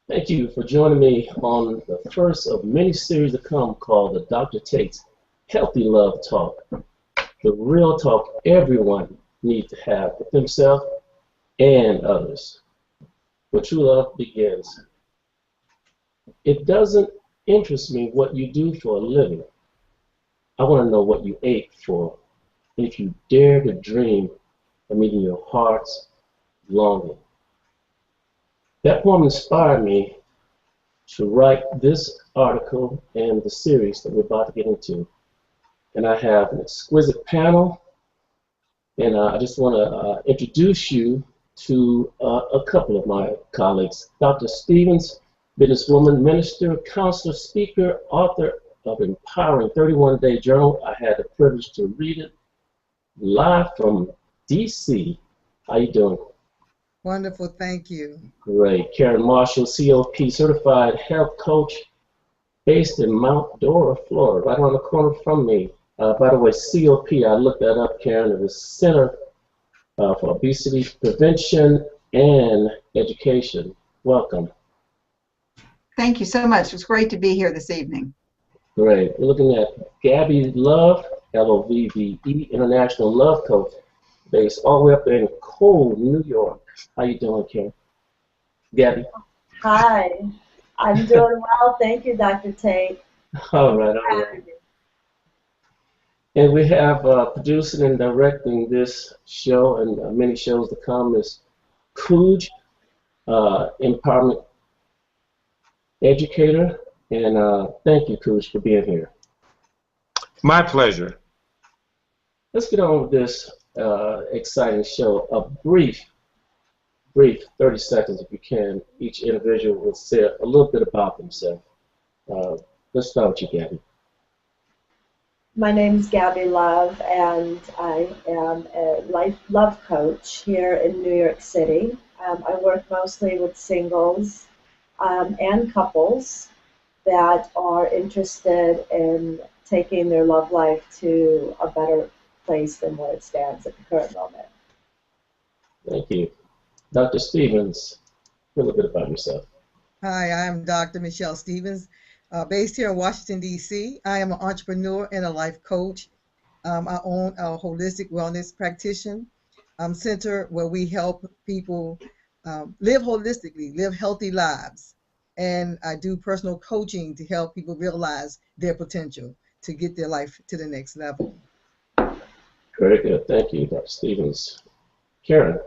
Thank you for joining me on the first of many series to come called the Dr. Tate's Healthy Love Talk. The real talk everyone needs to have with themselves and others. Where true love begins. It doesn't interest me what you do for a living. I want to know what you ache for. And if you dare to dream of meeting your heart's longing. That poem inspired me to write this article and the series that we're about to get into. And I have an exquisite panel, and I just want to introduce you to a couple of my colleagues. Dr. Stevens, businesswoman, minister, counselor, speaker, author of Empowering 31-Day Journal. I had the privilege to read it live from DC. How you doing? Wonderful, thank you. Great. Karen Marshall, COP, certified health coach based in Mount Dora, Florida, right around the corner from me. By the way, COP, I looked that up, Karen. It was Center for Obesity Prevention and Education. Welcome. Thank you so much. It's great to be here this evening. Great. We're looking at Gabi Lovve, L-O-V-V-E, International Love Coach, based all the way up in cold New York. How you doing, Karen? Gabi? Hi. I'm doing well. Thank you, Dr. Tate. All right. And we have producing and directing this show and many shows to come is KOOGE, Empowerment Educator. And thank you, KOOGE, for being here. My pleasure. Let's get on with this exciting show. A brief 30 seconds, if you can, each individual will say a little bit about themselves. Let's start with you, Gabi. My name is Gabi Lovve, and I am a love coach here in New York City. I work mostly with singles and couples that are interested in taking their love life to a better place than where it stands at the current moment. Thank you. Dr. Stevens, a little bit about yourself. Hi, I'm Dr. Michelle Stevens, based here in Washington, D.C. I am an entrepreneur and a life coach. I own a holistic wellness practitioner center where we help people live holistically, live healthy lives. And I do personal coaching to help people realize their potential to get their life to the next level. Very good. Thank you, Dr. Stevens. Karen.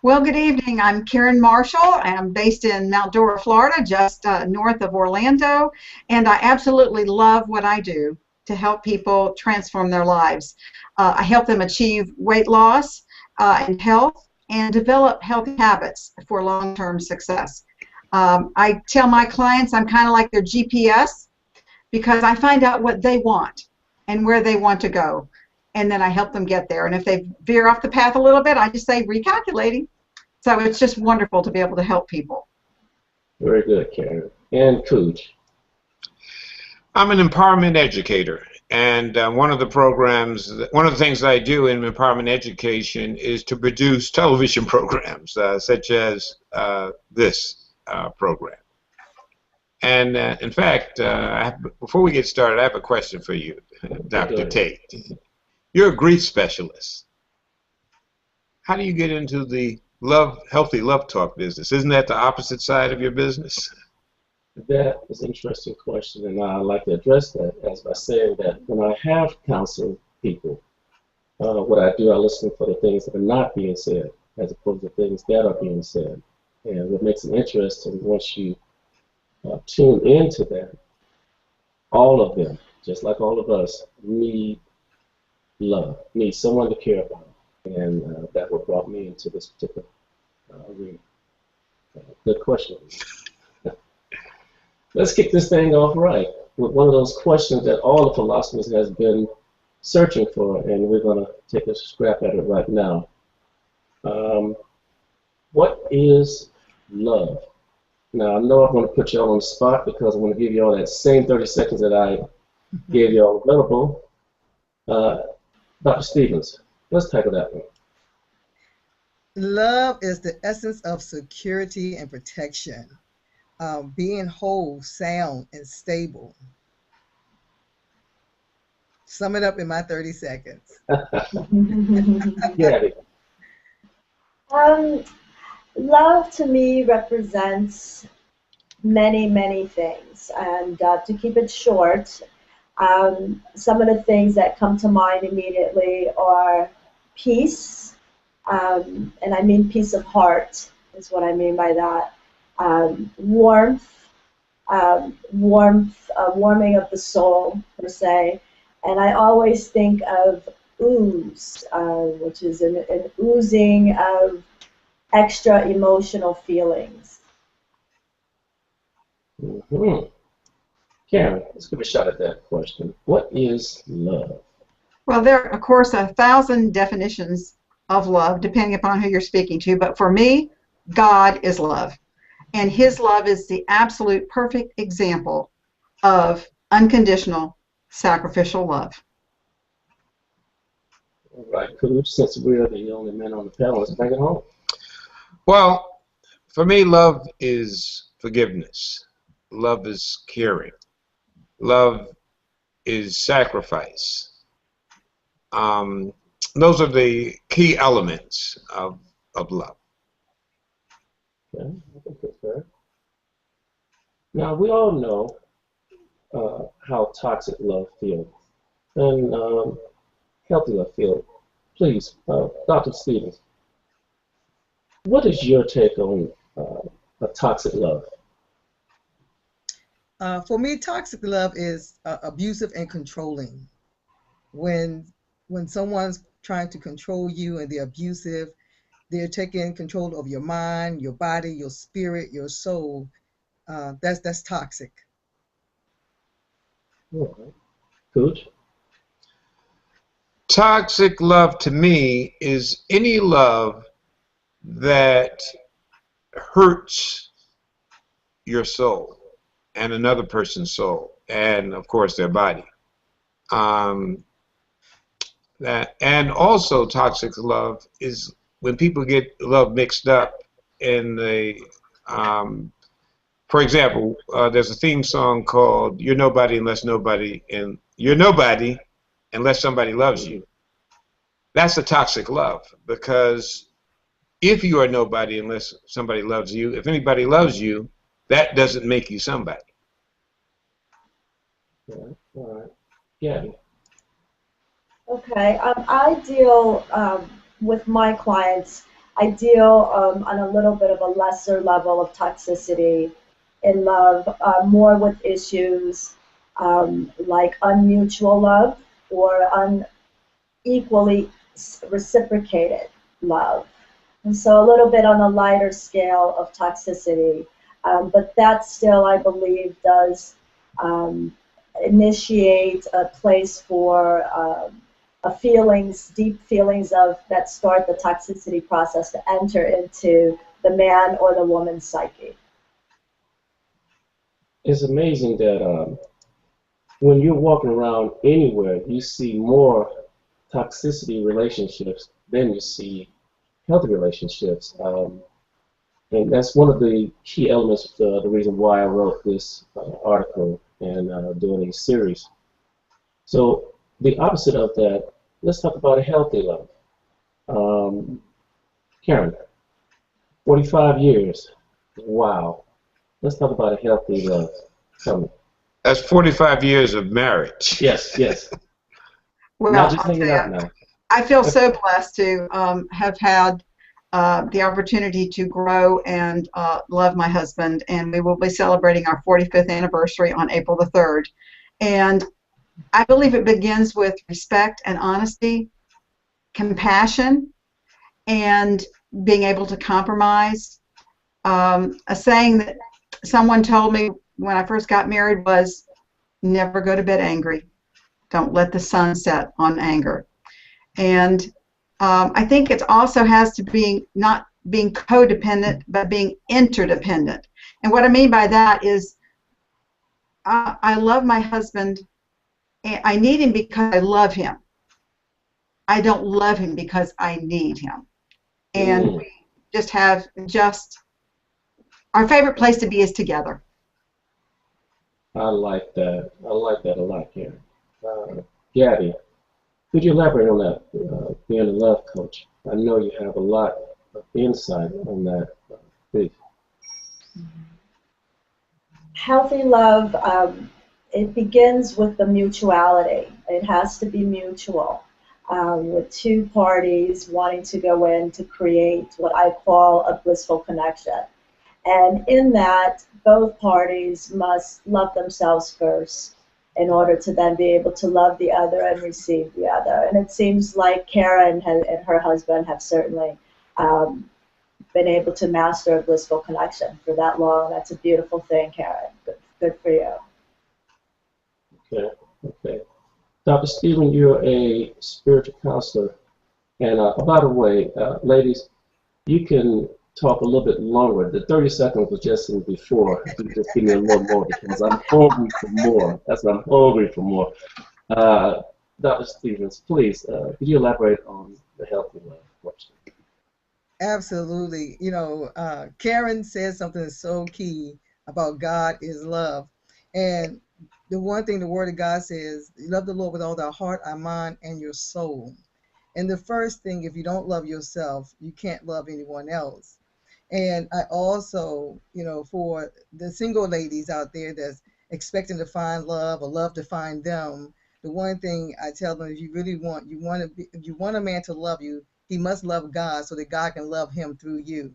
Well, good evening. I'm Karen Marshall. I'm based in Mount Dora, Florida, just north of Orlando, and I absolutely love what I do to help people transform their lives. I help them achieve weight loss and health and develop healthy habits for long-term success. I tell my clients I'm kind of like their GPS because I find out what they want and where they want to go, and then I help them get there. And if they veer off the path a little bit, I just say recalculating. So it's just wonderful to be able to help people. Very good, Karen. And KOOGE. I'm an empowerment educator, and one of the things I do in empowerment education is to produce television programs such as this program. And in fact, before we get started, I have a question for you, Dr. Tate. You're a grief specialist. How do you get into the healthy love talk business? Isn't that the opposite side of your business? That is an interesting question, and I'd like to address that as by saying that when I have counseled people, what I do, I listen for the things that are not being said as opposed to things that are being said. And what makes it interesting, once you tune into that, all of them, just like all of us, need love, need someone to care about. And that what brought me into this particular arena. Good question. Let's kick this thing off right with one of those questions that all the philosophers has been searching for, and we're going to take a scrap at it right now. What is love? Now, I know I'm going to put you all on the spot because I want to give you all that same 30 seconds that I gave you all available. Dr. Stevens, let's tackle that one. Love is the essence of security and protection. being whole, sound, and stable. Sum it up in my 30 seconds. Gabby. Um, Love to me represents many, many things. And to keep it short, some of the things that come to mind immediately are peace, and I mean peace of heart is what I mean by that. Warmth, warming of the soul per se, and I always think of ooze, which is an oozing of extra emotional feelings. Mm-hmm. Karen, let's give a shot at that question. What is love? Well, there are, of course, 1,000 definitions of love, depending upon who you're speaking to. But for me, God is love. And his love is the absolute perfect example of unconditional sacrificial love. All right, KOOGE, since we're the only men on the panel, let's bring it home. Well, for me, love is forgiveness. Love is caring. Love is sacrifice. Those are the key elements of love. Okay, I think that's fair. Now, we all know how toxic love feels and healthy love feels. Please, Dr. Stevens, what is your take on a toxic love? For me, toxic love is abusive and controlling. When someone's trying to control you and they're abusive, they're taking control of your mind, your body, your spirit, your soul. That's toxic. All right. KOOGE? Toxic love to me is any love that hurts your soul and another person's soul, and of course their body. And also toxic love is when people get love mixed up in the, for example, there's a theme song called "You're Nobody Unless Nobody," and you're nobody unless somebody loves you. That's a toxic love, because if you are nobody unless somebody loves you, if anybody loves you, that doesn't make you somebody. All right. Gabby? Okay, I deal with my clients. I deal on a little bit of a lesser level of toxicity in love, more with issues like unmutual love or unequally reciprocated love. And so a little bit on a lighter scale of toxicity, but that still, I believe, does initiate a place for deep feelings of that start the toxicity process to enter into the man or the woman's psyche. It's amazing that when you're walking around anywhere, you see more toxicity relationships than you see healthy relationships. And that's one of the key elements of the reason why I wrote this article and doing a series. So the opposite of that, let's talk about a healthy love. Karen, 45 years. Wow. Let's talk about a healthy love. Tell me. That's 45 years of marriage. Yes, yes. Well, Not just I'll hanging tell out you, now. I feel so blessed to have had the opportunity to grow and love my husband, and we will be celebrating our 45th anniversary on April the 3rd. And I believe it begins with respect and honesty, compassion, and being able to compromise. A saying that someone told me when I first got married was, never go to bed angry. Don't let the sun set on anger. And I think it also has to be not being codependent, but being interdependent. And what I mean by that is I love my husband, and I need him because I love him. I don't love him because I need him. And we just have our favorite place to be is together. I like that. I like that a lot, Karen. Gabby, could you elaborate on that, being a love coach? I know you have a lot of insight on that. Please. Healthy love, it begins with the mutuality. It has to be mutual, with two parties wanting to go in to create what I call a blissful connection. And in that, both parties must love themselves first in order to then be able to love the other and receive the other. And it seems like Karen and her husband have certainly been able to master a blissful connection for that long. That's a beautiful thing, Karen. Good for you. Okay, okay. Dr. Stephen, you're a spiritual counselor. And by the way, ladies, you can talk a little bit longer. The 30 seconds was just in before. You just give me a little more because I'm hungry for more. That's what I'm hungry for more. Dr. Stevens, please, could you elaborate on the healthy love question? Absolutely. You know, Karen said something that's so key about God is love. And the one thing the Word of God says, love the Lord with all thy heart, our mind, and your soul. And the first thing, if you don't love yourself, you can't love anyone else. And I also, you know, for the single ladies out there that's expecting to find love or love to find them, the one thing I tell them is you really want, if you want a man to love you, he must love God so that God can love him through you.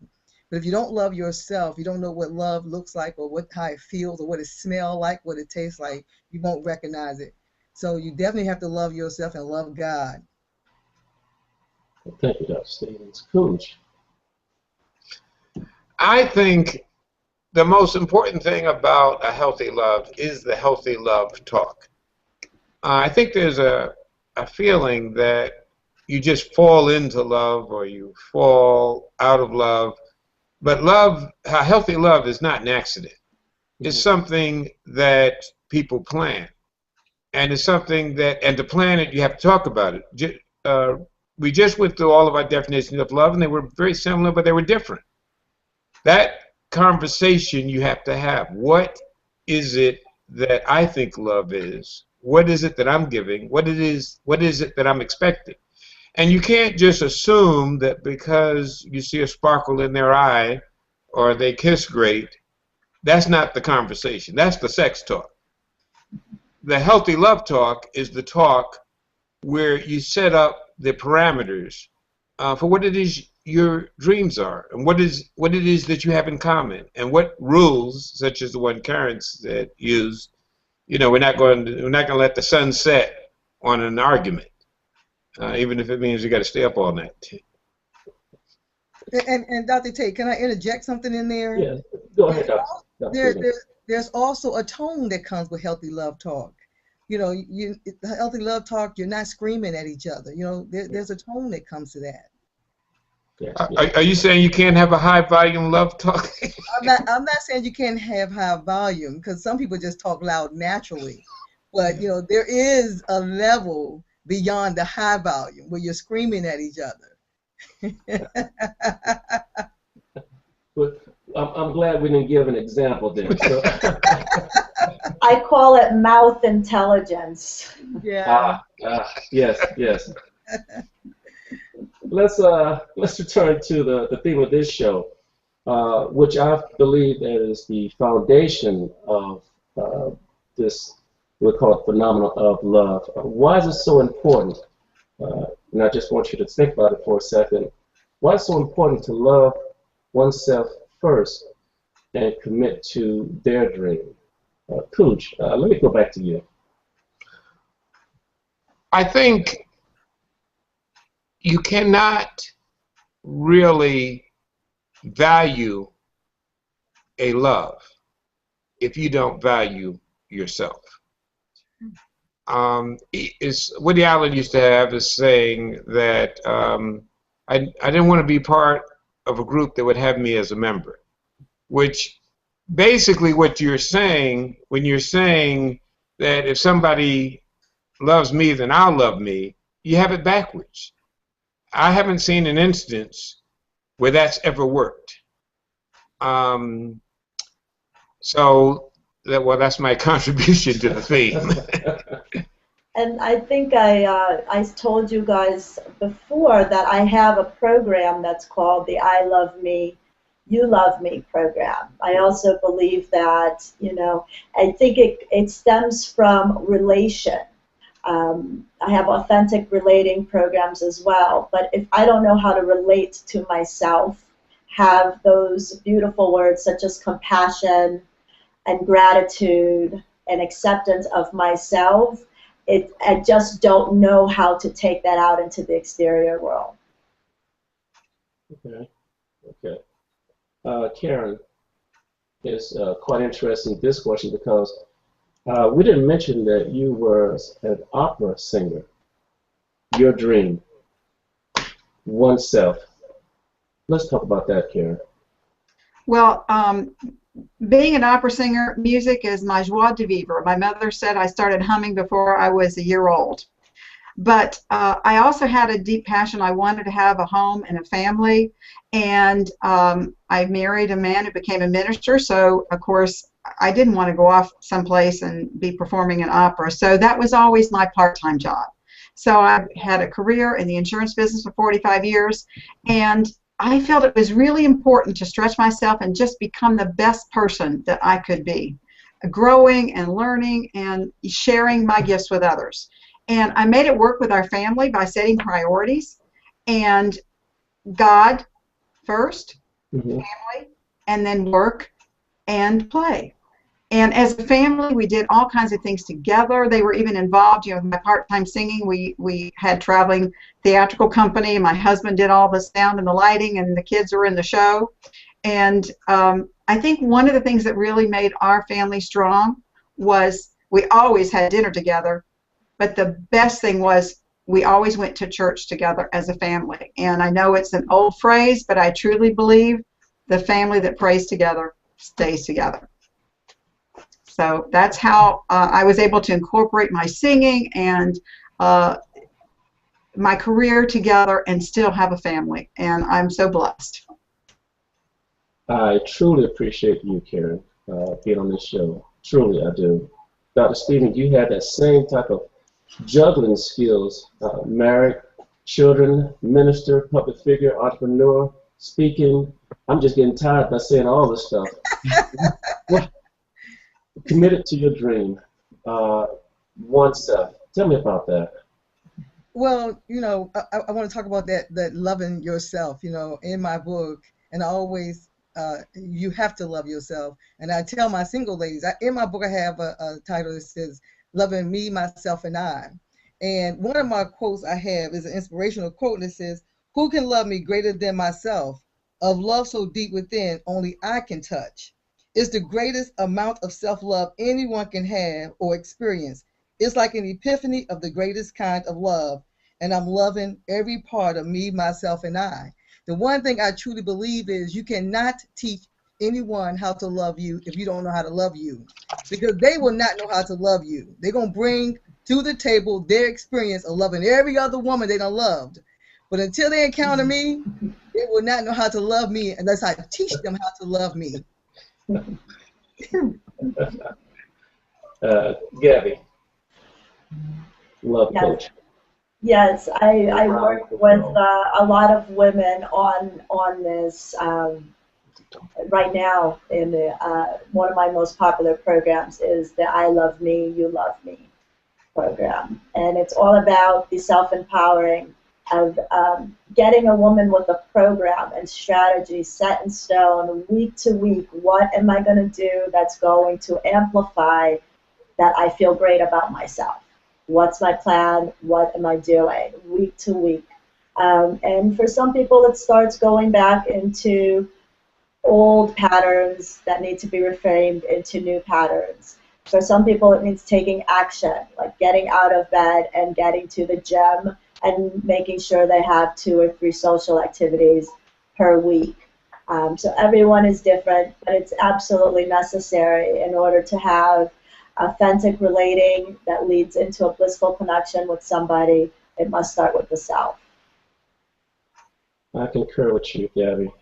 But if you don't love yourself, you don't know what love looks like or how it feels or what it smells like, what it tastes like, you won't recognize it. So you definitely have to love yourself and love God. Well, thank you, Dr. Stevens. KOOGE. I think the most important thing about a healthy love is the healthy love talk. I think there's a feeling that you just fall into love or you fall out of love. But love, a healthy love is not an accident. It's something that people plan. And it's something that, and to plan it, you have to talk about it. We just went through all of our definitions of love, and they were very similar, but they were different. That conversation you have to have. What is it that I think love is? What is it that I'm giving? What is it that I'm expecting? And you can't just assume that because you see a sparkle in their eye or they kiss great, that's not the conversation. That's the sex talk. The healthy love talk is the talk where you set up the parameters for what it is your dreams are and what it is that you have in common and what rules, such as the one Karen said, used. You know, we're not going to let the sun set on an argument. Even if it means you got to stay up all night. And Dr. Tate, can I interject something in there? Yeah, go ahead, Dr. There's also a tone that comes with healthy love talk. You know, the healthy love talk, you're not screaming at each other. You know, there's a tone that comes to that. Yeah. Are you saying you can't have a high volume love talk? I'm not saying you can't have high volume because some people just talk loud naturally. But, you know, there is a level beyond the high volume where you're screaming at each other. But I'm glad we didn't give an example there. So. I call it mouth intelligence. Yeah. Yes. Let's return to the theme of this show, which I believe is the foundation of this, we'll call it phenomenon of love. Why is it so important? And I just want you to think about it for a second. Why is it so important to love oneself first and commit to their dream? KOOGE, let me go back to you. I think you cannot really value a love if you don't value yourself. Woody Allen used to have this saying that I didn't want to be part of a group that would have me as a member, which basically what you're saying when you're saying that if somebody loves me, then I'll love me, you have it backwards. I haven't seen an instance where that's ever worked. So, that's my contribution to the theme. And I think I told you guys before that I have a program that's called the I Love Me, You Love Me program. I also believe that, I think it stems from relation. I have authentic relating programs as well, but if I don't know how to relate to myself, have those beautiful words such as compassion and gratitude and acceptance of myself, I just don't know how to take that out into the exterior world. Okay. Karen, it's quite interesting, this question, because we didn't mention that you were an opera singer. Your dream, oneself. Let's talk about that, Karen. Well, being an opera singer, music is my joie de vivre. My mother said I started humming before I was a year old. But I also had a deep passion. I wanted to have a home and a family, and I married a man who became a minister, so of course I didn't want to go off someplace and be performing in opera. So that was always my part-time job. So I had a career in the insurance business for 45 years, and I felt it was really important to stretch myself and just become the best person that I could be, growing and learning and sharing my gifts with others. And I made it work with our family by setting priorities, and God first, family, and then work and play. And as a family, we did all kinds of things together. They were even involved, with my part-time singing. We had traveling theatrical company. My husband did all the sound and the lighting, and the kids were in the show. And I think one of the things that really made our family strong was we always had dinner together, but the best thing was we always went to church together as a family. And I know it's an old phrase, but I truly believe the family that prays together stays together. So that's how I was able to incorporate my singing and my career together and still have a family. And I'm so blessed. I truly appreciate you, Karen, being on this show. Truly, I do. Dr. Stevens, you had that same type of juggling skills, married, children, minister, public figure, entrepreneur, speaking. I'm just getting tired by saying all this stuff. What? Committed to your dream, oneself. Tell me about that. Well, I want to talk about that loving yourself, in my book, and I always, you have to love yourself. And I tell my single ladies, in my book I have a title that says, Loving Me, Myself, and I. And one of my quotes I have is an inspirational quote that says, who can love me greater than myself? Of love so deep within, only I can touch. It's the greatest amount of self-love anyone can have or experience. It's like an epiphany of the greatest kind of love, and I'm loving every part of me, myself, and I. The one thing I truly believe is you cannot teach anyone how to love you if you don't know how to love you, because they will not know how to love you. They're going to bring to the table their experience of loving every other woman they done loved. But until they encounter me, they will not know how to love me unless I teach them how to love me. Gabi, love coach. Yes, I work with a lot of women on this right now. In one of my most popular programs is the I Love Me, You Love Me program, and it's all about the self-empowering of getting a woman with a program and strategy set in stone, week to week. What am I going to do that's going to amplify that I feel great about myself? What's my plan? What am I doing week to week? And for some people, it starts going back into old patterns that need to be reframed into new patterns. For some people, it means taking action, like getting out of bed and getting to the gym and making sure they have 2 or 3 social activities per week. So everyone is different, but it's absolutely necessary in order to have authentic relating that leads into a blissful connection with somebody. It must start with the self. I concur with you, Gabi.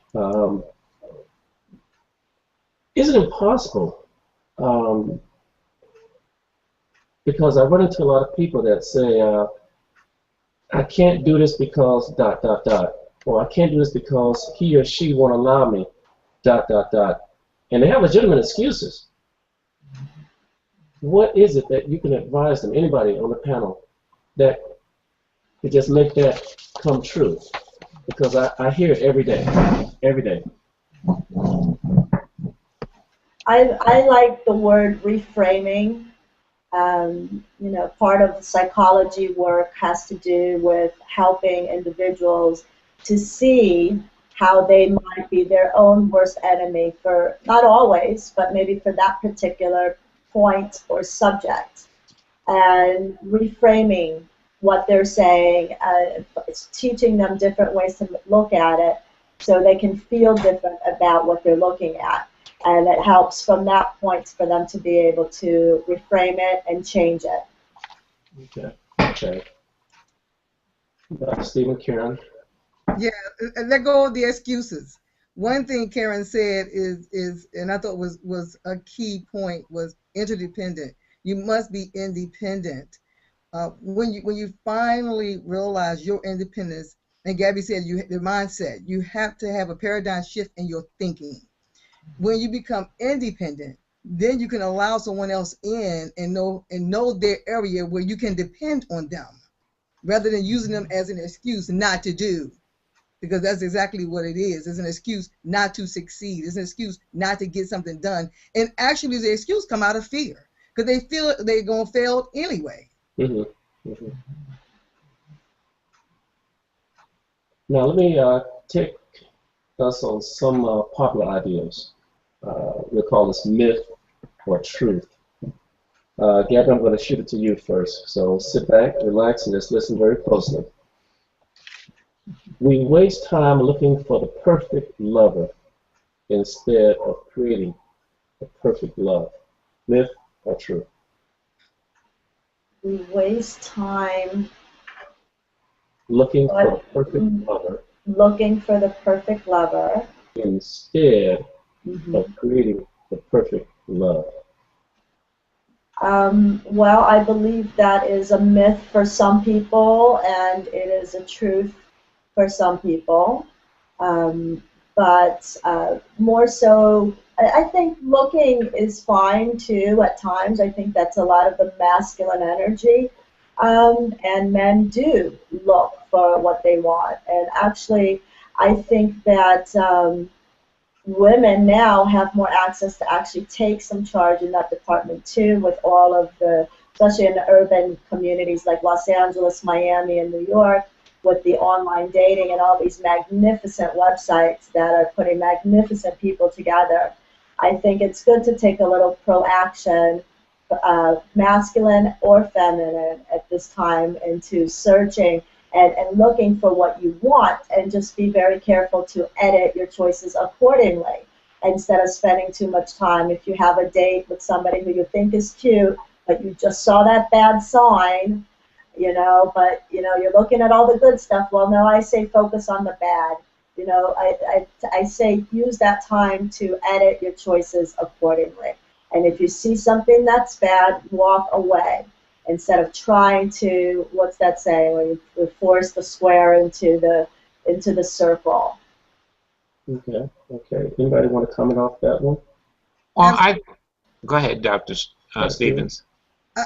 Is it impossible Because I run into a lot of people that say, I can't do this because ... or I can't do this because he or she won't allow me ... And they have legitimate excuses. What is it that you can advise them, anybody on the panel, that could just make that come true? Because I hear it every day, every day. I like the word reframing. You know, part of the psychology work has to do with helping individuals to see how they might be their own worst enemy for, not always, but maybe for that particular point or subject. And reframing what they're saying, it's teaching them different ways to look at it so they can feel different about what they're looking at. And it helps from that point for them to be able to reframe it and change it. Okay. Okay. Stephen, Karen. Yeah, let go of the excuses. One thing Karen said is, and I thought was a key point, was interdependent. You must be independent. When you finally realize your independence, and Gabby said the mindset, you have to have a paradigm shift in your thinking. When you become independent, then you can allow someone else in and know their area where you can depend on them, rather than using them as an excuse not to do. Because that's exactly what it is. It's an excuse not to succeed. It's an excuse not to get something done. And actually, the excuse come out of fear because they feel they're going to fail anyway. Mm-hmm. Mm-hmm. Now, let me take us on some popular ideas. We'll call this myth or truth. Gabby, I'm going to shoot it to you first. So sit back, relax, and just listen very closely. We waste time looking for the perfect lover instead of creating the perfect love. Myth or truth? We waste time looking for the perfect lover. Looking for the perfect lover instead of creating the perfect love. Well, I believe that is a myth for some people, and it is a truth for some people. But more so, I think looking is fine too at times. I think that's a lot of the masculine energy. And men do look for what they want. And actually, I think that women now have more access to actually take some charge in that department too, with all of the, especially in the urban communities like Los Angeles, Miami, and New York, with the online dating and all these magnificent websites that are putting magnificent people together. I think it's good to take a little proaction, masculine or feminine at this time, into searching and looking for what you want, and just be very careful to edit your choices accordingly instead of spending too much time. If you have a date with somebody who you think is cute, but you just saw that bad sign, but you're looking at all the good stuff. Well, no, I say focus on the bad. I say use that time to edit your choices accordingly. And if you see something that's bad, walk away instead of trying to, what's that saying, where you force the square into the circle. Okay. Anybody want to comment off that one? Well, go ahead, Dr. Stevens.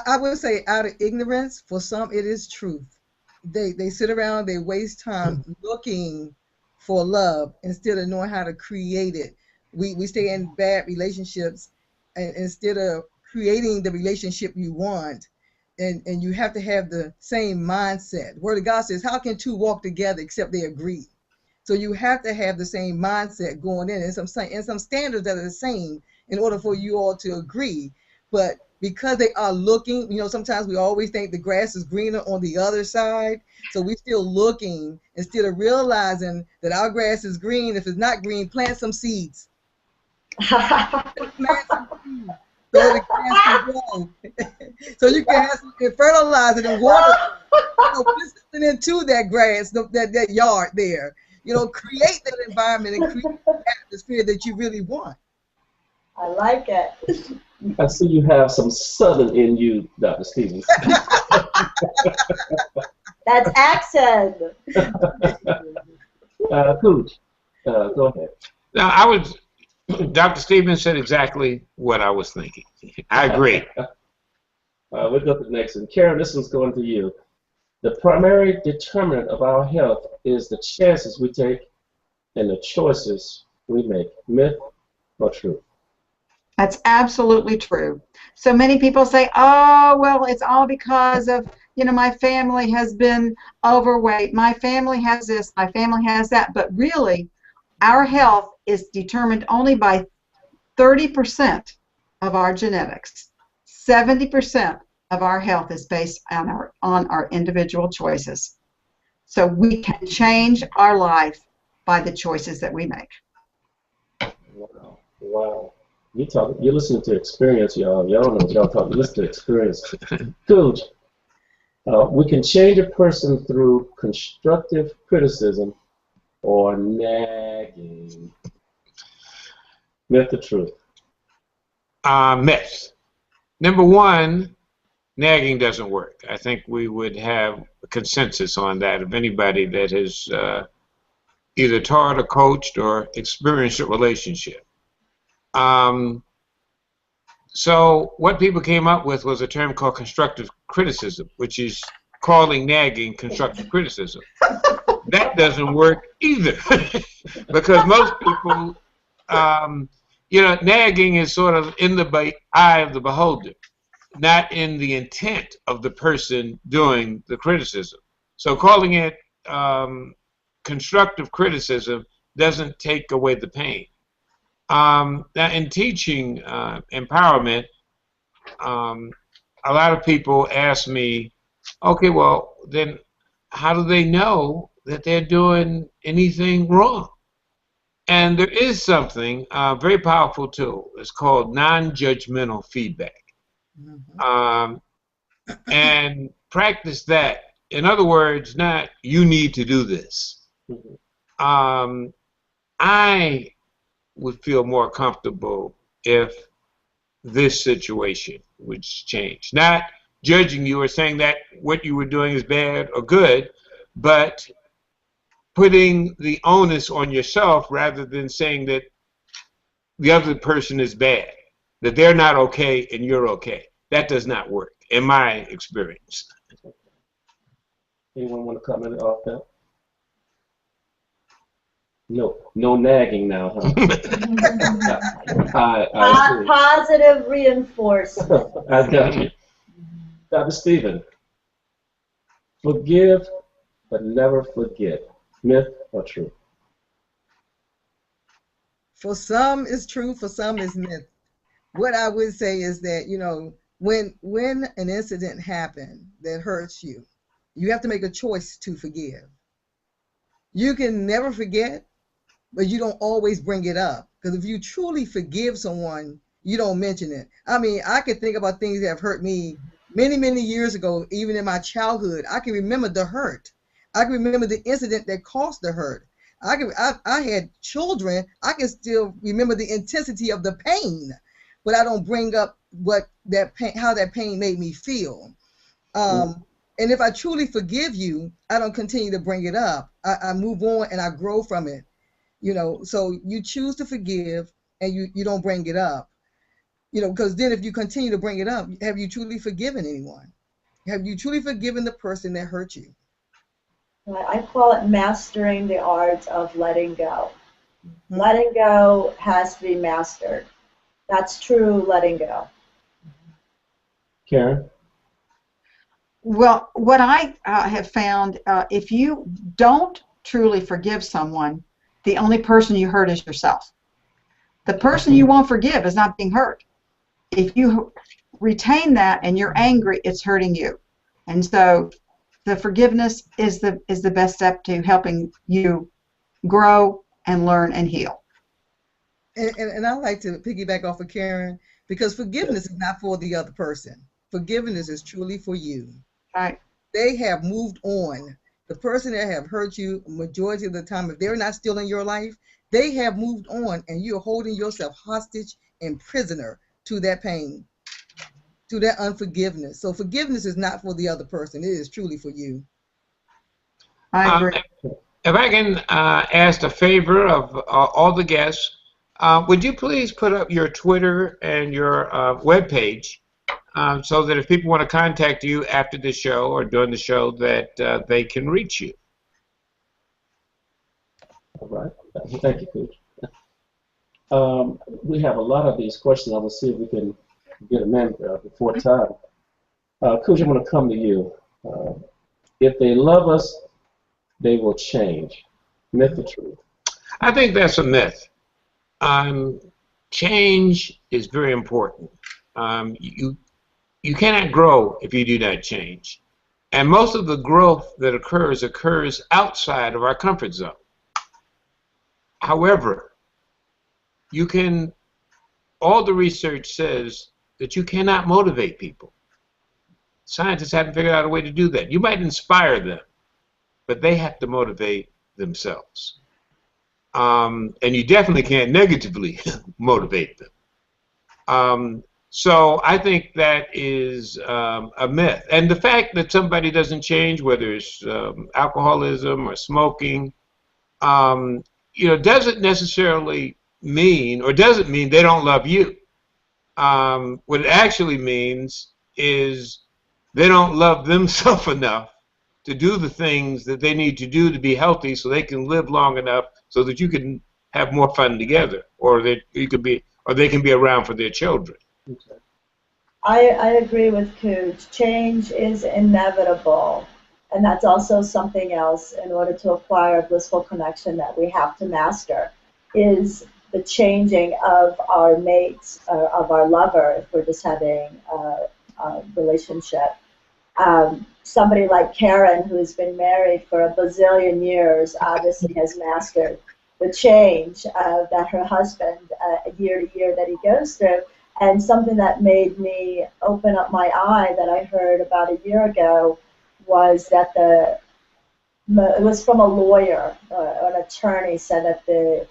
I would say out of ignorance, for some it is truth. They sit around, they waste time looking for love instead of knowing how to create it. We stay in bad relationships, and instead of creating the relationship you want, and you have to have the same mindset. Word of God says, how can two walk together except they agree? So you have to have the same mindset going in, and some standards that are the same in order for you all to agree. But because they are looking, sometimes we always think the grass is greener on the other side. So we're still looking instead of realizing that our grass is green. If it's not green, plant some seeds. Plant some seeds so the grass can grow. So you can have some fertilizer and water. Put something into that grass, that yard there. Create that environment and create the atmosphere that you really want. I like it. I see you have some Southern in you, Dr. Stevens. That's accent. KOOGE, go ahead. Now, Dr. Stevens said exactly what I was thinking. I agree. We'll go to the next one. Karen, this one's going to you. The primary determinant of our health is the chances we take and the choices we make. Myth or truth? That's absolutely true. So many people say, oh, well, it's all because of, my family has been overweight. My family has this, my family has that. But really, our health is determined only by 30% of our genetics. 70% of our health is based on our individual choices. So we can change our life by the choices that we make. Wow. Wow. You're listening to experience, y'all. Y'all don't know what y'all talking. Listen to experience. KOOGE. We can change a person through constructive criticism or nagging. Myth or truth? Myth. Number one, nagging doesn't work. I think we would have a consensus on that of anybody that has either taught or coached or experienced a relationship. So what people came up with was a term called constructive criticism, which is calling nagging constructive criticism. That doesn't work either, because most people, nagging is sort of in the eye of the beholder, not in the intent of the person doing the criticism. So calling it constructive criticism doesn't take away the pain. Now, in teaching empowerment, a lot of people ask me, okay, well, then how do they know that they're doing anything wrong? And there is something very powerful tool. It's called non-judgmental feedback. Mm-hmm. And practice that. In other words, not you need to do this. Mm-hmm. I would feel more comfortable if this situation would change. Not judging you or saying that what you were doing is bad or good, but putting the onus on yourself rather than saying that the other person is bad, that they're not okay and you're okay. That does not work, in my experience. Anyone want to comment off that? No nagging now, huh? Positive reinforcement. I got you. Dr. Stephen, forgive but never forget. Myth or truth? For some it's true, for some it's myth. What I would say is that, when an incident happened that hurts you, you have to make a choice to forgive. You can never forget, but you don't always bring it up. Because if you truly forgive someone, you don't mention it. I mean, I can think about things that have hurt me many, many years ago, even in my childhood. I can remember the hurt. I can remember the incident that caused the hurt. I had children. I can still remember the intensity of the pain, but I don't bring up how that pain made me feel. And if I truly forgive you, I don't continue to bring it up. I move on and I grow from it. So you choose to forgive and you don't bring it up. Because then if you continue to bring it up, have you truly forgiven anyone? Have you truly forgiven the person that hurt you? I call it mastering the art of letting go. Mm-hmm. Letting go has to be mastered. That's true letting go. Karen? Well, what I have found, if you don't truly forgive someone, the only person you hurt is yourself. The person you won't forgive is not being hurt. If you retain that and you're angry, it's hurting you. And so the forgiveness is the best step to helping you grow and learn and heal. And I like to piggyback off of Karen, because forgiveness is not for the other person. Forgiveness is truly for you. Right. They have moved on. The person that have hurt you, majority of the time, if they're not still in your life, they have moved on, and you're holding yourself hostage and prisoner to that pain, to that unforgiveness. So forgiveness is not for the other person. It is truly for you. I agree. If I can ask a favor of all the guests, would you please put up your Twitter and your webpage so that if people want to contact you after the show or during the show that they can reach you? All right. Thank you, Coach. We have a lot of these questions. I will see if we can get them in before time. Coach, I'm going to come to you. If they love us, they will change. Myth or truth? I think that's a myth. Change is very important. You cannot grow if you do not change. And most of the growth that occurs outside of our comfort zone. However, all the research says that you cannot motivate people. Scientists haven't figured out a way to do that. You might inspire them, but they have to motivate themselves. And you definitely can't negatively motivate them. So I think that is a myth. And the fact that somebody doesn't change, whether it's alcoholism or smoking, doesn't necessarily mean, or doesn't mean they don't love you. What it actually means is they don't love themselves enough to do the things that they need to do to be healthy, so they can live long enough so that you can have more fun together, or that they can be around for their children. Okay. I agree with KOOGE. Change is inevitable, and that's also something else in order to acquire a blissful connection that we have to master, is the changing of our mates, of our lover, if we're just having a relationship. Somebody like Karen, who has been married for a bazillion years, obviously has mastered the change that her husband, year to year, that he goes through. And something that made me open up my eye that I heard about a year ago was that it was from a lawyer, an attorney, said that the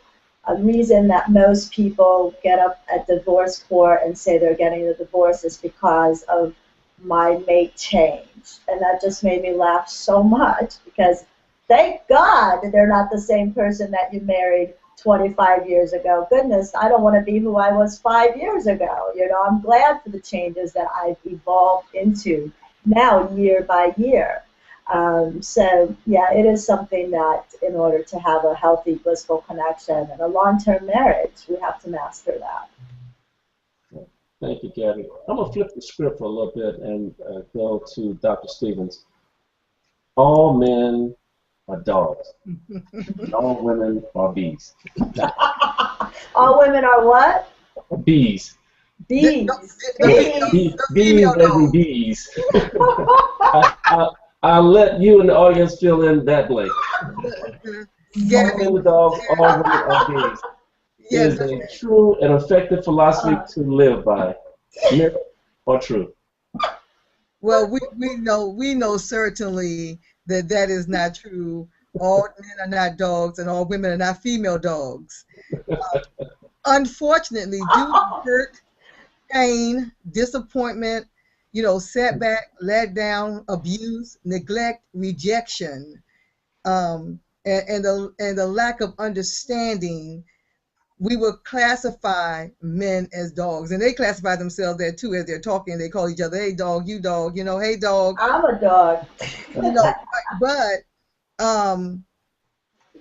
reason that most people get up at divorce court and say they're getting a divorce is because of my mate changed. And that just made me laugh so much, because thank God that they're not the same person that you married 25 years ago. Goodness, I don't want to be who I was 5 years ago. I'm glad for the changes that I've evolved into now, year by year. So yeah, it is something that in order to have a healthy, blissful connection and a long-term marriage, we have to master that. Thank you, Gabi. I'm going to flip the script for a little bit and go to Dr. Stevens. All men are dogs. All women are bees. All women are what? Bees. Bees. Bees as in bees. I'll let you and the audience fill in that blank. All men are dogs, all women are bees. Is a true and effective philosophy to live by. Myth or true? Well, we know certainly that is not true. All men are not dogs, and all women are not female dogs. Unfortunately, due to hurt, pain, disappointment, setback, let down, abuse, neglect, rejection, and the lack of understanding, we will classify men as dogs, and they classify themselves there too as they're talking. They call each other, "Hey dog, you dog," "Hey dog." I'm a dog. But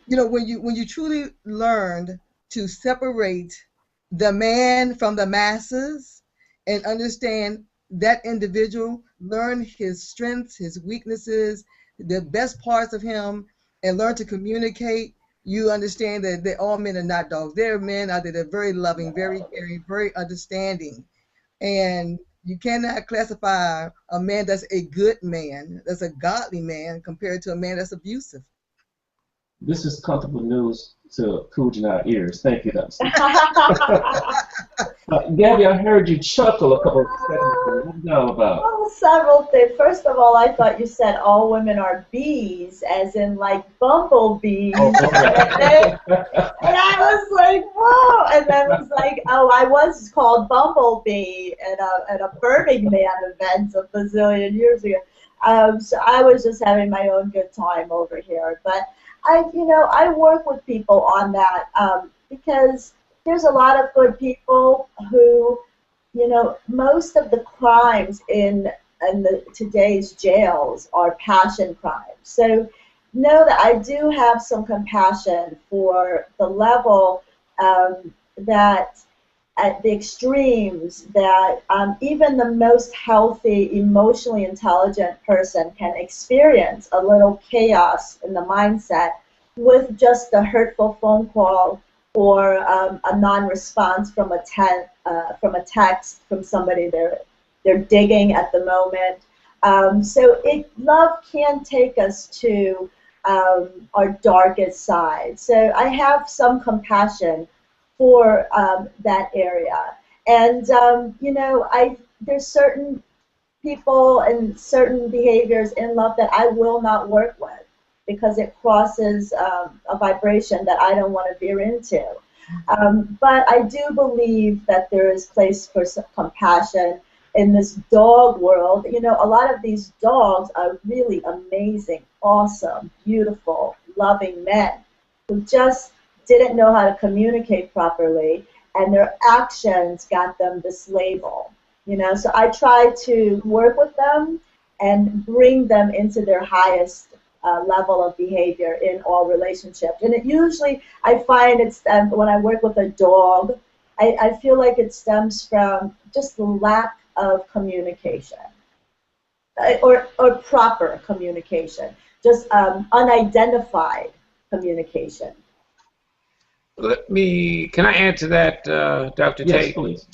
when you truly learned to separate the man from the masses and understand that individual, learn his strengths, his weaknesses, the best parts of him, and learn to communicate, you understand that all men are not dogs. There are men out there that are very loving, very caring, very understanding. And you cannot classify a man that's a good man, that's a godly man, compared to a man that's abusive. This is comfortable news to KOOGE in our ears. Thank you, Dr. Gabi, I heard you chuckle a couple of seconds ago. What's that all about? Well, several things. First of all, I thought you said all women are bees, as in like bumblebees. Oh, okay. And I was like, whoa. and then it was like, oh, I was called Bumblebee at a Burning Man event a bazillion years ago. So I was just having my own good time over here. But I work with people on that because there's a lot of good people who, most of the crimes in today's jails are passion crimes. So know that I do have some compassion for the level that at the extremes that even the most healthy, emotionally intelligent person can experience a little chaos in the mindset with just a hurtful phone call or a non-response from a text from somebody they're digging at the moment. So love can take us to our darkest side. So I have some compassion for that area. And, there's certain people and certain behaviors in love that I will not work with because it crosses a vibration that I don't want to veer into. But I do believe that there is place for some compassion in this dog world. A lot of these dogs are really amazing, awesome, beautiful, loving men who just didn't know how to communicate properly, and their actions got them this label. So I try to work with them and bring them into their highest level of behavior in all relationships. And it usually, I find it's when I work with a dog, I feel like it stems from just the lack of communication or proper communication, just unidentified communication. Can I add to that, Dr. Yes, Tate? please.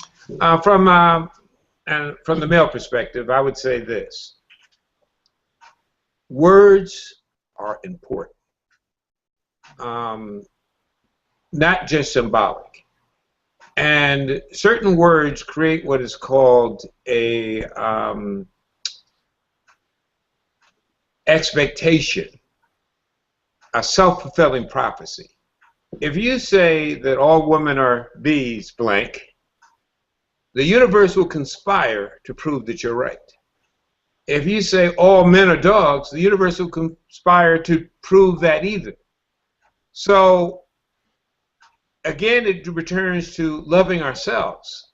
From the male perspective, I would say this. Words are important, not just symbolic. And certain words create what is called a expectation, a self-fulfilling prophecy. If you say that all women are bees, blank, the universe will conspire to prove that you're right. If you say all men are dogs, the universe will conspire to prove that either. So, again, it returns to loving ourselves.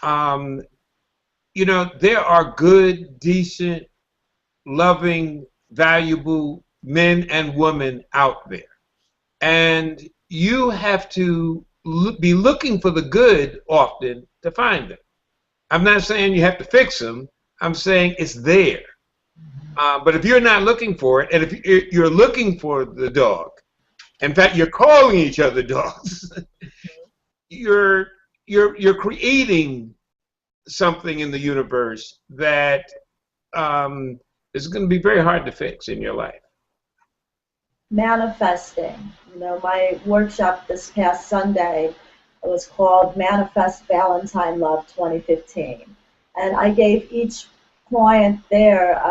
There are good, decent, loving, valuable men and women out there. And you have to be looking for the good often to find them. I'm not saying you have to fix them. I'm saying it's there. But if you're not looking for it, and if you're looking for the dog, in fact, you're calling each other dogs, you're creating something in the universe that is going to be very hard to fix in your life. Manifesting. My workshop this past Sunday was called Manifest Valentine Love 2015. And I gave each client their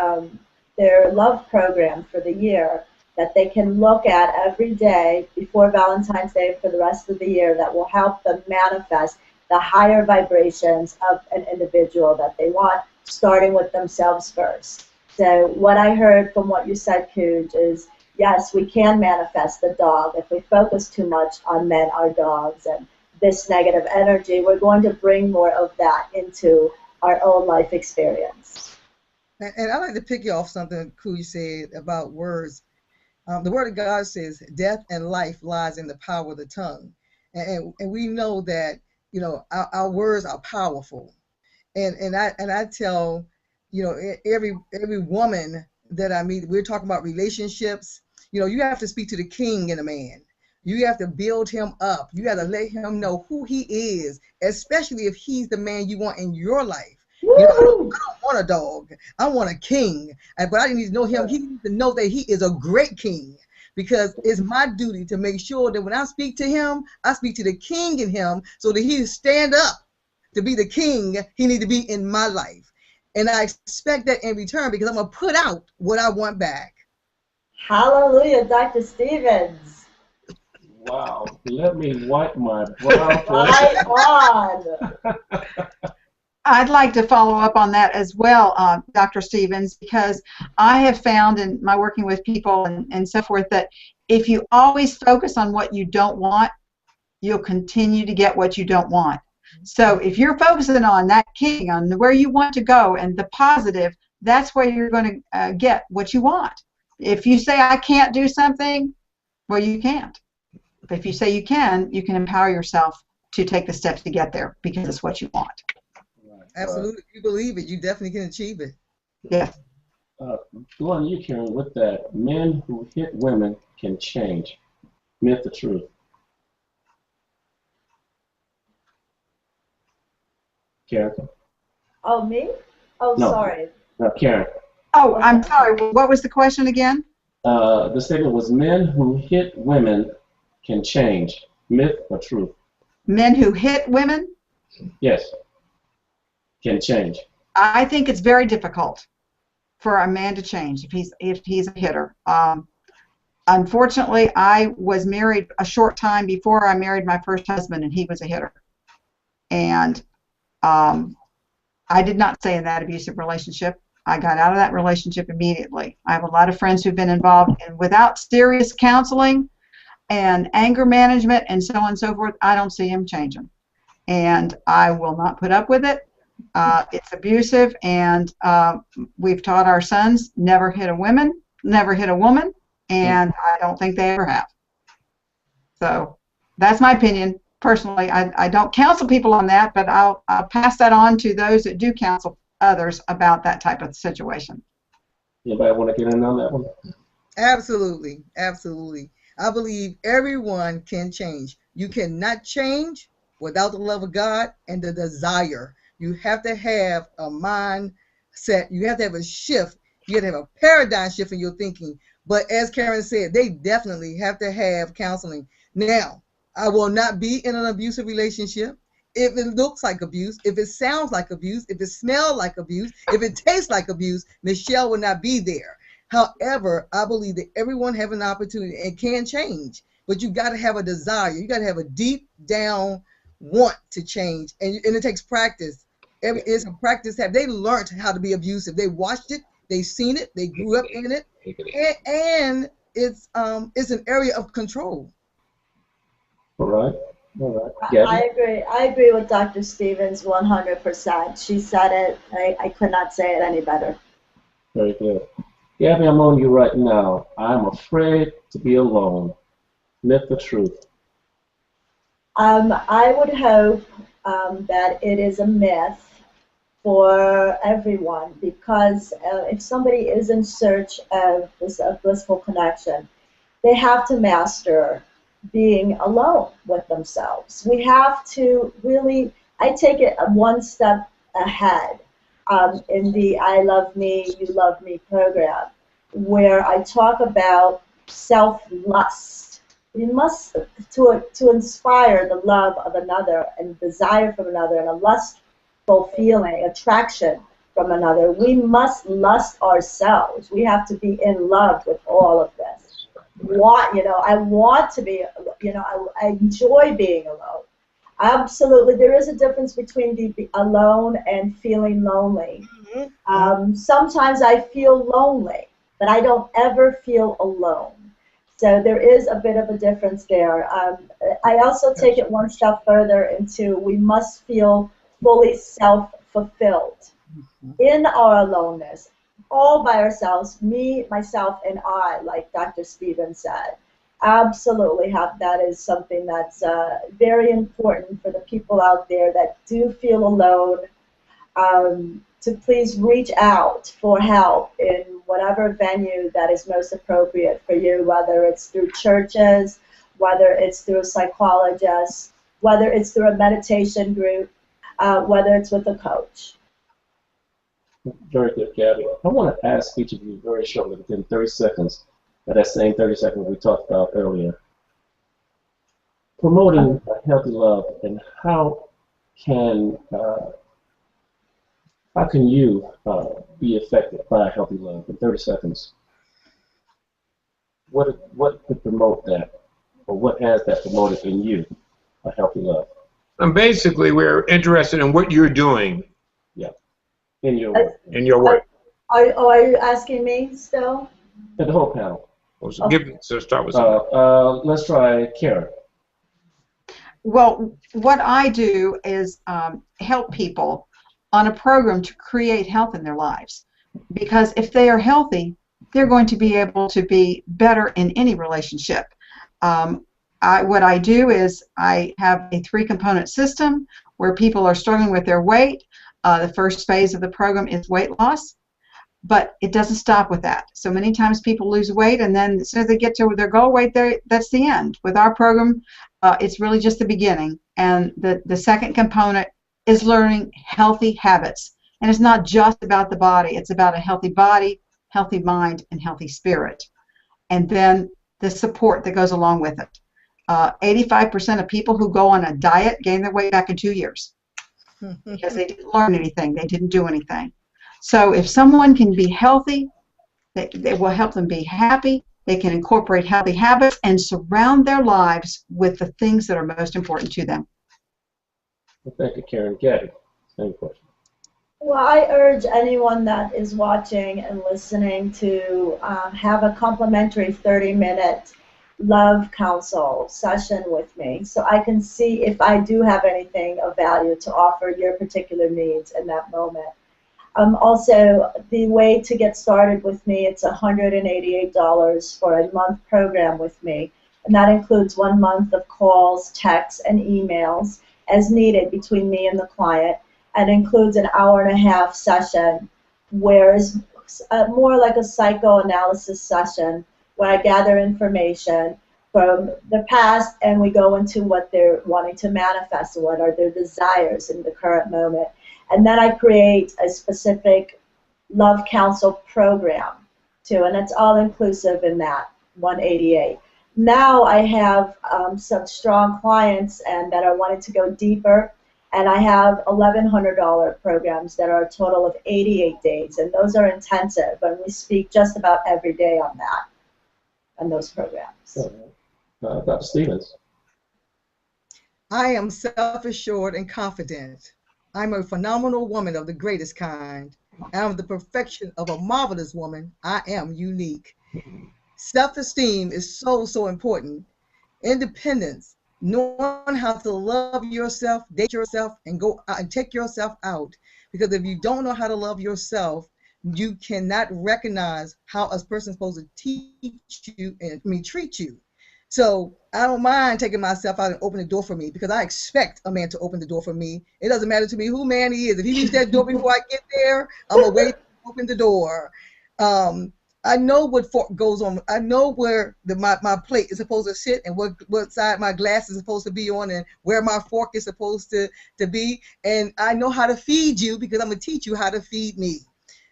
love program for the year that they can look at every day before Valentine's Day for the rest of the year that will help them manifest the higher vibrations of an individual that they want, starting with themselves first. So what I heard from what you said, KOOGE, is yes, we can manifest the dog. If we focus too much on men are dogs and this negative energy, we're going to bring more of that into our own life experience. And I'd like to pick you off something KOOGE said about words. The Word of God says, death and life lies in the power of the tongue. And we know that, our words are powerful. And I tell, every woman that I meet, we're talking about relationships. You have to speak to the king in a man. You have to build him up. You have to let him know who he is, especially if he's the man you want in your life. I don't want a dog. I want a king. But I need to know him. He needs to know that he is a great king, because it's my duty to make sure that when I speak to him, I speak to the king in him so that he stand up to be the king he needs to be in my life. And I expect that in return, because I'm going to put out what I want back. Hallelujah, Dr. Stevens. Wow. Let me wipe my brow for Right on. I'd like to follow up on that as well, Dr. Stevens, because I have found in my working with people and so forth that if you always focus on what you don't want, you'll continue to get what you don't want. So if you're focusing on that king, on where you want to go and the positive, that's where you're going to get what you want. If you say, I can't do something, well, you can't. But if you say you can empower yourself to take the steps to get there because it's what you want. Absolutely. If you believe it, you definitely can achieve it. Yes. Going you, Karen, with that, men who hit women can change. Myth or truth? Karen? Oh, me? Oh, No. sorry. No, Karen. Oh, I'm sorry. What was the question again? The statement was men who hit women can change. Myth or truth? Men who hit women? Yes. Can change. I think it's very difficult for a man to change if he's a hitter. Unfortunately, I was married a short time before I married my first husband, and he was a hitter. And I did not stay in that abusive relationship. I got out of that relationship immediately. I have a lot of friends who've been involved, and without serious counseling and anger management and so on and so forth, I don't see him changing. And I will not put up with it. It's abusive, and we've taught our sons never hit a woman, and I don't think they ever have. So that's my opinion. Personally, I don't counsel people on that, but I'll pass that on to those that do counsel others about that type of situation. Anybody want to get in on that one? Absolutely. Absolutely. I believe everyone can change. You cannot change without the love of God and the desire. You have to have a mindset. You have to have a shift. You have to have a paradigm shift in your thinking. But as Karen said, they definitely have to have counseling. Now, I will not be in an abusive relationship if it looks like abuse, if it sounds like abuse, if it smells like abuse, if it tastes like abuse. Michelle will not be there. However, I believe that everyone has an opportunity and can change, but you got to have a desire. You got to have a deep down want to change, and it takes practice. It's a practice. They learned how to be abusive. They watched it. They've seen it. They grew up in it, and it's an area of control. All right. Gabby? I agree with Dr. Stevens 100%. She said it. I could not say it any better. Very good. Gabby, I'm on you right now. I'm afraid to be alone. Myth or truth? I would hope that it is a myth for everyone, because if somebody is in search of a blissful connection, they have to master being alone with themselves. We have to really, I take it one step ahead in the I Love Me, You Love Me program, where I talk about self-lust. We must, to inspire the love of another and desire from another and a lustful feeling, attraction from another, we must lust ourselves. We have to be in love with all of this. I want to be, I enjoy being alone. Absolutely, there is a difference between being alone and feeling lonely. Sometimes I feel lonely, but I don't ever feel alone. So there is a bit of a difference there. I also take it one step further into we must feel fully self-fulfilled in our aloneness, all by ourselves, me, myself, and I, like Dr. Stevens said. Absolutely, that is something that's very important for the people out there that do feel alone, to please reach out for help in whatever venue that is most appropriate for you, whether it's through churches, whether it's through a psychologist, whether it's through a meditation group, whether it's with a coach. Very good, Gabby. I want to ask each of you very shortly, within 30 seconds, that same 30 seconds we talked about earlier. Promoting a healthy love, and how can you be affected by a healthy love in 30 seconds? What could promote that? or what has that promoted in you a healthy love? And basically, we're interested in what you're doing. Yeah, in your work. In your work. Are you asking me still? And the whole panel. So, start with let's try Karen. Well, what I do is help people on a program to create health in their lives. Because if they are healthy, they're going to be able to be better in any relationship. What I do is I have a 3-component system where people are struggling with their weight. The first phase of the program is weight loss, but it doesn't stop with that. So many times people lose weight, and then as soon as they get to their goal weight, that's the end. With our program, it's really just the beginning. And the second component is learning healthy habits. And it's not just about the body. It's about a healthy body, healthy mind, and healthy spirit. And then the support that goes along with it. 85% of people who go on a diet gain their weight back in 2 years because they didn't learn anything. They didn't do anything. So if someone can be healthy, it will help them be happy. They can incorporate healthy habits and surround their lives with the things that are most important to them. Well, thank you, Karen. Gabi, same question. Well, I urge anyone that is watching and listening to have a complimentary 30-minute love counsel session with me so I can see if I do have anything of value to offer your particular needs in that moment. Also, the way to get started with me, it's $188 for a month program with me, and that includes 1 month of calls, texts, and emails as needed between me and the client, and includes an 1.5-hour session where it's more like a psychoanalysis session where I gather information from the past and we go into what they're wanting to manifest, what are their desires in the current moment. And then I create a specific love counsel program too, and it's all inclusive in that $188. Now I have some strong clients and that are wanting to go deeper, and I have $1,100 programs that are a total of 88 days, and those are intensive, and we speak just about every day on that, on those programs. Dr. Stevens. I am self-assured and confident. I'm a phenomenal woman of the greatest kind. I am the perfection of a marvelous woman. I am unique. Self-esteem is so, so important. Independence, knowing how to love yourself, date yourself, and go out and take yourself out. Because if you don't know how to love yourself, you cannot recognize how a person's supposed to teach you and treat you. So I don't mind taking myself out and open the door for me because I expect a man to open the door for me. It doesn't matter to me who man he is. If he leaves that door before I get there, I'm going to wait to open the door. I know what fork goes on. I know where my plate is supposed to sit and what side my glass is supposed to be on and where my fork is supposed to be. And I know how to feed you because I'm going to teach you how to feed me.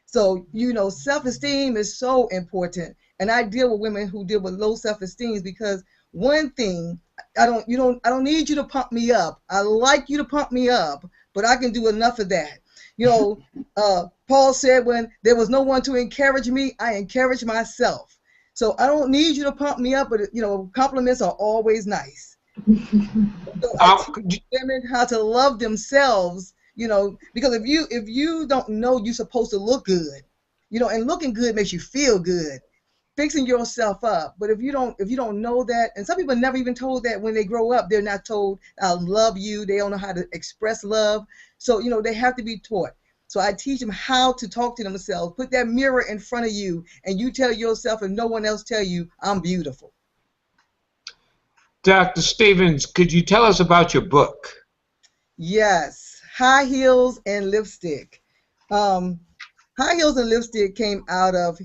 So, you know, self-esteem is so important. And I deal with women who deal with low self-esteem because one thing, I don't need you to pump me up. I like you to pump me up, but I can do enough of that. You know, Paul said when there was no one to encourage me, I encourage myself. So I don't need you to pump me up, but you know, compliments are always nice. So I teach women how to love themselves, you know, because if you don't know you're supposed to look good, you know, and looking good makes you feel good. Fixing yourself up, but if you don't know that, and some people never even told that when they grow up, they're not told I love you. They don't know how to express love, so you know they have to be taught. So I teach them how to talk to themselves. Put that mirror in front of you, and you tell yourself, and no one else tell you, I'm beautiful. Dr. Stevens, could you tell us about your book? Yes, High Heels and Lipstick. High Heels and Lipstick came out of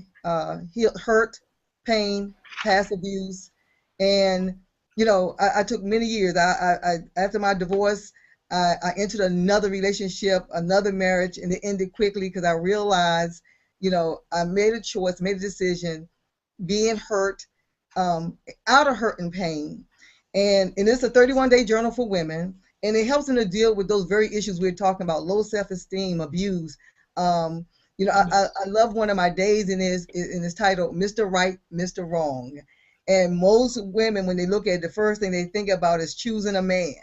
hurt, pain, past abuse, and you know I took many years. I after my divorce, I entered another relationship, another marriage, and it ended quickly because I realized, you know, I made a choice, made a decision, being hurt, out of hurt and pain, and it's a 31-day journal for women, and it helps them to deal with those very issues we're talking about: low self-esteem, abuse. You know, I love one of my days in his title, Mr. Right, Mr. Wrong. And most women, when they look at it, the first thing they think about is choosing a man.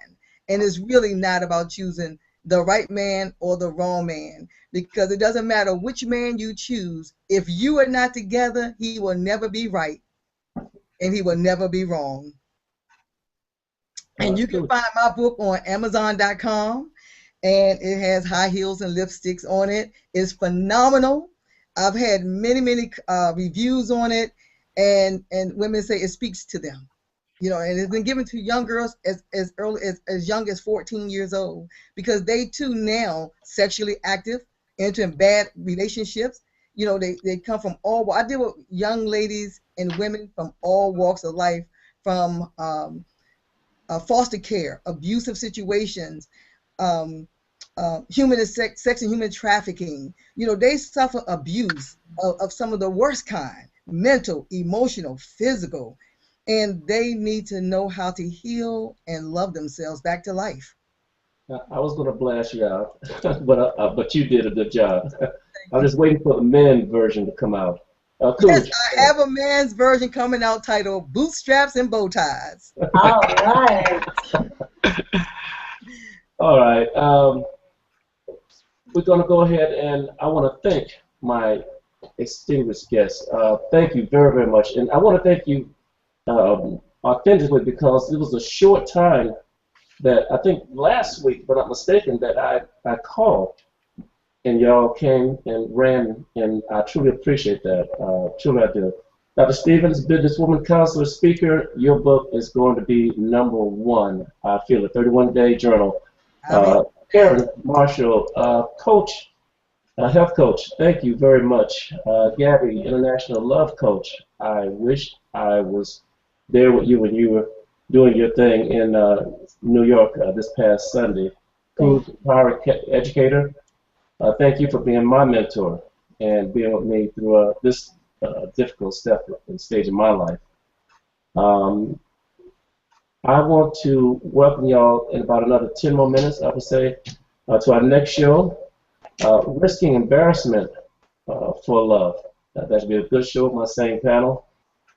And it's really not about choosing the right man or the wrong man, because it doesn't matter which man you choose. If you are not together, he will never be right and he will never be wrong. And you can find my book on Amazon.com, and it has high heels and lipsticks on it. It's phenomenal. I've had many reviews on it, and women say it speaks to them. You know, and it's been given to young girls as early as young as 14 years old, because they too now sexually active, into bad relationships. You know, they come from all. I deal with young ladies and women from all walks of life, from foster care, abusive situations, sex and human trafficking. You know, they suffer abuse of some of the worst kind, mental, emotional, physical, and they need to know how to heal and love themselves back to life. I was going to blast you out, but you did a good job. I'm just waiting for the men version to come out. KOOGE. Yes, I have a man's version coming out titled Bootstraps and Bow Ties. All right. All right. We're going to go ahead, and I want to thank my distinguished guests. Thank you very, very much. And I want to thank you authentically, because it was a short time that I think last week, if I'm not mistaken, that I called and y'all came and ran, and I truly appreciate that. Truly I do. Dr. Stevens, businesswoman, counselor, speaker, your book is going to be #1. I feel it. 31-day journal. Karen Marshall, coach, health coach. Thank you very much. Gabi, international love coach. I wish I was there with you when you were doing your thing in New York this past Sunday. KOOGE, Educator. Thank you for being my mentor and being with me through this difficult step and stage in my life. I want to welcome y'all in about another 10 more minutes, I would say, to our next show, Risking Embarrassment for Love. That should be a good show with my same panel.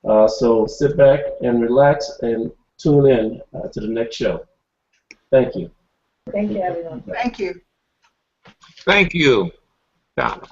So sit back and relax and tune in to the next show. Thank you. Thank you, everyone. Thank you. Thank you, Donna.